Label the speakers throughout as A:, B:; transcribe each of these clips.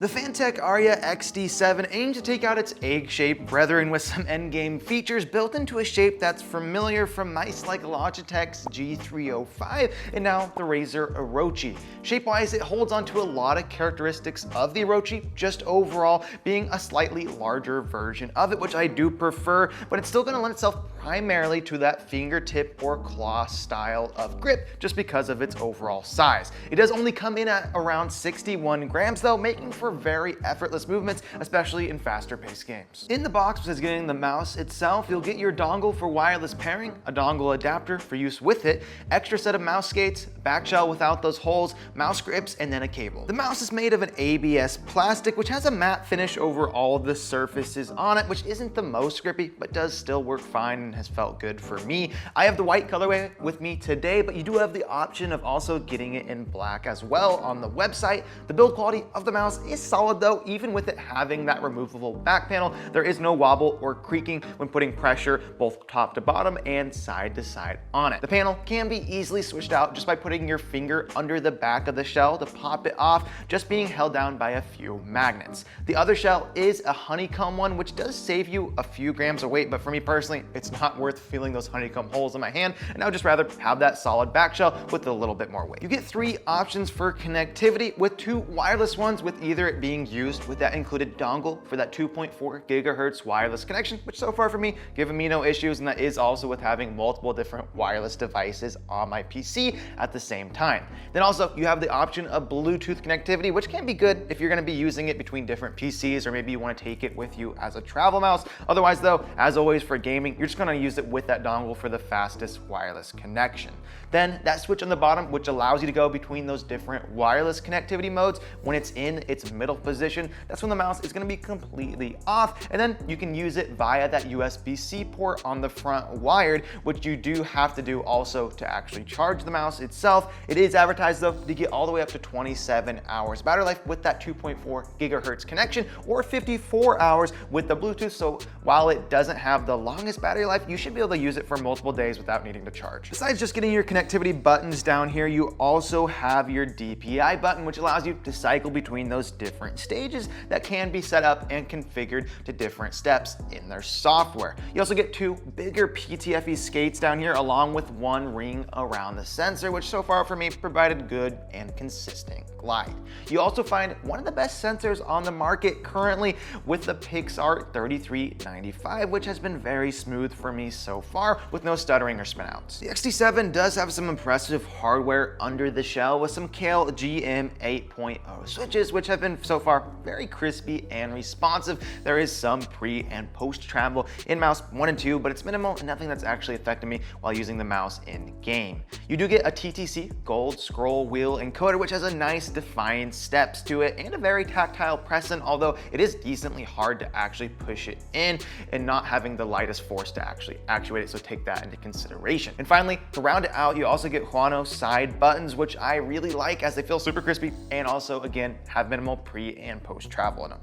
A: The Fantech Aria XD7 aims to take out its egg-shaped brethren with some endgame features built into a shape that's familiar from mice like Logitech's G305 and now the Razer Orochi. Shape-wise, it holds onto a lot of characteristics of the Orochi, just overall being a slightly larger version of it, which I do prefer, but it's still going to lend itself primarily to that fingertip or claw style of grip just because of its overall size. It does only come in at around 61 grams though, making for very effortless movements, especially in faster paced games. In the box, besides getting the mouse itself, you'll get your dongle for wireless pairing, a dongle adapter for use with it, extra set of mouse skates, back shell without those holes, mouse grips, and then a cable. The mouse is made of an ABS plastic, which has a matte finish over all of the surfaces on it, which isn't the most grippy, but does still work fine and has felt good for me. I have the white colorway with me today, but you do have the option of also getting it in black as well on the website. The build quality of the mouse is solid though, even with it having that removable back panel. There is no wobble or creaking when putting pressure both top to bottom and side to side on it. The panel can be easily switched out just by putting your finger under the back of the shell to pop it off, just being held down by a few magnets. The other shell is a honeycomb one, which does save you a few grams of weight, but for me personally, it's not worth feeling those honeycomb holes in my hand, and I would just rather have that solid back shell with a little bit more weight. You get 3 options for connectivity, with 2 wireless ones, with either it being used with that included dongle for that 2.4 gigahertz wireless connection, which so far for me, giving me no issues, and that is also with having multiple different wireless devices on my PC at the same time. Then also you have the option of Bluetooth connectivity, which can be good if you're going to be using it between different PCs, or maybe you want to take it with you as a travel mouse. Otherwise though, as always for gaming, you're just going to use it with that dongle for the fastest wireless connection. Then that switch on the bottom, which allows you to go between those different wireless connectivity modes, when it's in its middle position, that's when the mouse is going to be completely off, and then you can use it via that USB-C port on the front wired, which you do have to do also to actually charge the mouse itself. It is advertised though to get all the way up to 27 hours battery life with that 2.4 gigahertz connection, or 54 hours with the Bluetooth. So while it doesn't have the longest battery life, you should be able to use it for multiple days without needing to charge. Besides just getting your connectivity buttons down here, you also have your DPI button, which allows you to cycle between those different stages that can be set up and configured to different steps in their software. You also get 2 bigger PTFE skates down here, along with 1 ring around the sensor, which so far for me provided good and consistent glide. You also find one of the best sensors on the market currently with the Pixart 3395, which has been very smooth for me so far with no stuttering or spin outs. The XD7 does have some impressive hardware under the shell with some Kale GM 8.0 switches, which have been so far very crispy and responsive. There is some pre and post travel in mouse 1 and 2, but it's minimal and nothing that's actually affected me while using the mouse in game. You do get a TTC gold scroll wheel encoder, which has a nice defined steps to it and a very tactile press-in, although it is decently hard to actually push it in and not having the lightest force to actually actuate it, so take that into consideration. And finally, to round it out, you also get Huano side buttons, which I really like as they feel super crispy and also again have minimal pre and post travel in them.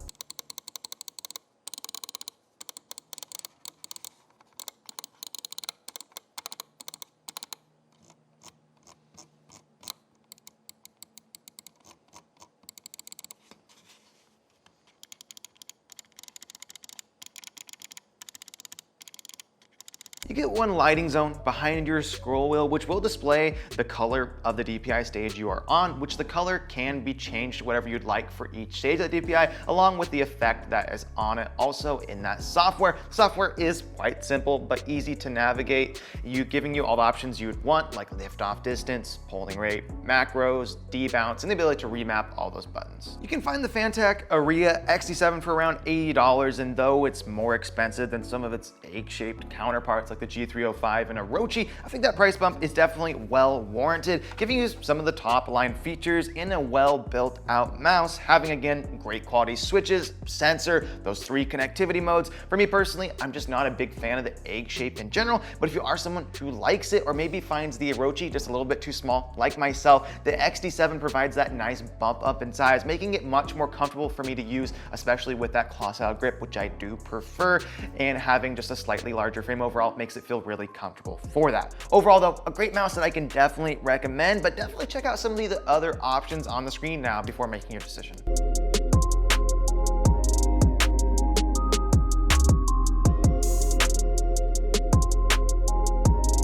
A: You get 1 lighting zone behind your scroll wheel, which will display the color of the DPI stage you are on, which the color can be changed to whatever you'd like for each stage of the DPI, along with the effect that is on it also in that software. Software is quite simple, but easy to navigate, giving you all the options you would want, like lift-off distance, polling rate, macros, debounce, and the ability to remap all those buttons. You can find the Fantech Aria XD7 for around $80, and though it's more expensive than some of its egg-shaped counterparts like the G305 and Orochi, I think that price bump is definitely well warranted, giving you some of the top line features in a well built out mouse, having again great quality switches, sensor, those 3 connectivity modes. For me personally, I'm just not a big fan of the egg shape in general, but if you are someone who likes it or maybe finds the Orochi just a little bit too small like myself, the XD7 provides that nice bump up in size, making it much more comfortable for me to use, especially with that claw style grip, which I do prefer, and having just a slightly larger frame overall makes it feel really comfortable for that. Overall though, a great mouse that I can definitely recommend, but definitely check out some of the other options on the screen now before making your decision.